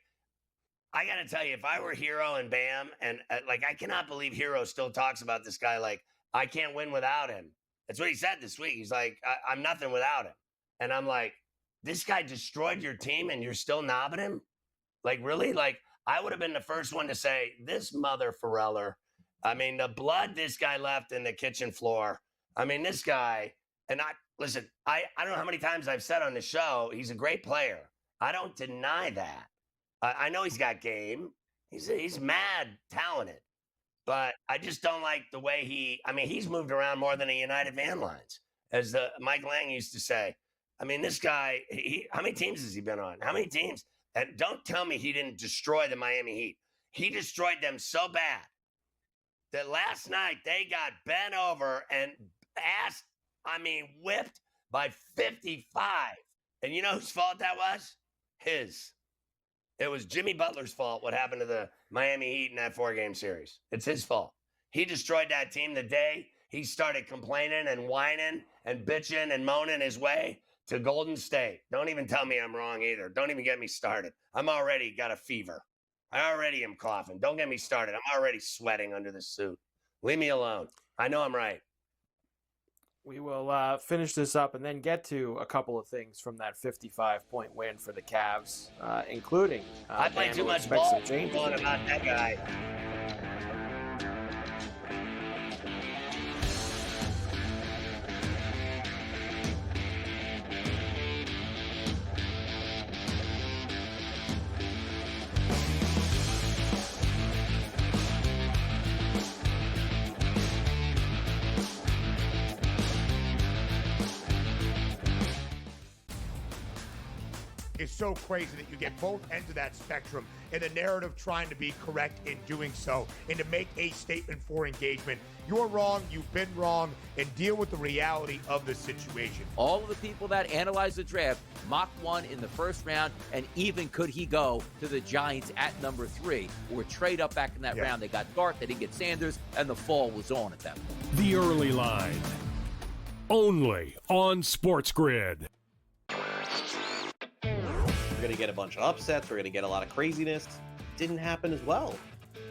I got to tell you, if I were Hero and Bam, and I cannot believe Hero still talks about this guy like, I can't win without him. That's what he said this week. He's like, I'm nothing without him. And I'm like, this guy destroyed your team and you're still knobbing him? Like, really? Like, I would have been the first one to say, this mother Ferraller. I mean, the blood this guy left in the kitchen floor. I mean, this guy, and listen, I don't know how many times I've said on the show, he's a great player. I don't deny that. I know he's got game. He's mad talented. But I just don't like the way he's moved around more than a United Van Lines, as Mike Lang used to say. I mean, this guy, how many teams has he been on? How many teams? And don't tell me he didn't destroy the Miami Heat. He destroyed them so bad that last night they got bent over and whipped by 55. And you know whose fault that was? His. It was Jimmy Butler's fault what happened to the Miami Heat in that 4-game series. It's his fault. He destroyed that team the day he started complaining and whining and bitching and moaning his way to Golden State. Don't even tell me I'm wrong either. Don't even get me started. I'm already got a fever. I already am coughing. Don't get me started. I'm already sweating under this suit. Leave me alone. I know I'm right. We will finish this up and then get to a couple of things from that 55-point win for the Cavs, including I played too much ball about that guy. Is so crazy that you get both ends of that spectrum and the narrative trying to be correct in doing so and to make a statement for engagement. You're wrong, you've been wrong, and deal with the reality of the situation. All of the people that analyzed the draft mocked one in the first round, and even could he go to the Giants at number 3 or trade up back in that round. They got Dart, they didn't get Sanders, and the fall was on at that point. The Early Line, only on SportsGrid. We're going to get a bunch of upsets. We're going to get a lot of craziness. Didn't happen as well.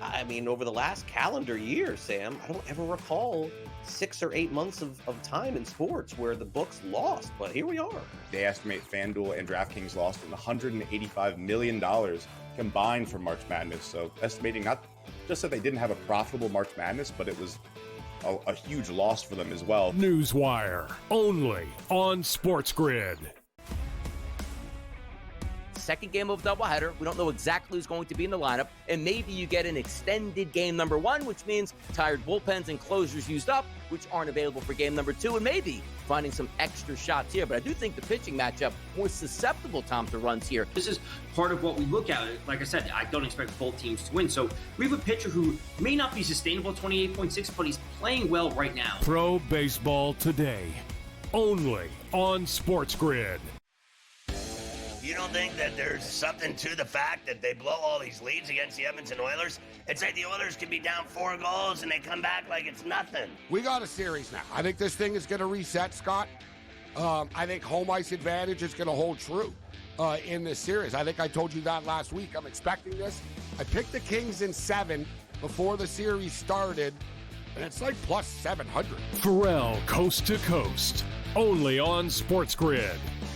I mean, over the last calendar year, Sam, I don't ever recall 6 or 8 months of time in sports where the books lost, but here we are. They estimate FanDuel and DraftKings lost $185 million combined for March Madness. So estimating not just that they didn't have a profitable March Madness, but it was a huge loss for them as well. Newswire, only on SportsGrid. Second game of doubleheader. We don't know exactly who's going to be in the lineup, and maybe you get an extended game number 1, which means tired bullpens and closers used up, which aren't available for game number 2, and maybe finding some extra shots here. But I do think the pitching matchup more susceptible, Tom, to runs here. This is part of what we look at. Like I said, I don't expect both teams to win. So we have a pitcher who may not be sustainable 28.6, but he's playing well right now. Pro Baseball Today, only on SportsGrid. You don't think that there's something to the fact that they blow all these leads against the Edmonton Oilers? It's like the Oilers could be down 4 goals and they come back like it's nothing. We got a series now. I think this thing is going to reset, Scott. I think home ice advantage is going to hold true in this series. I think I told you that last week. I'm expecting this. I picked the Kings in 7 before the series started, and it's like plus 700. Ferrall coast to coast, only on SportsGrid.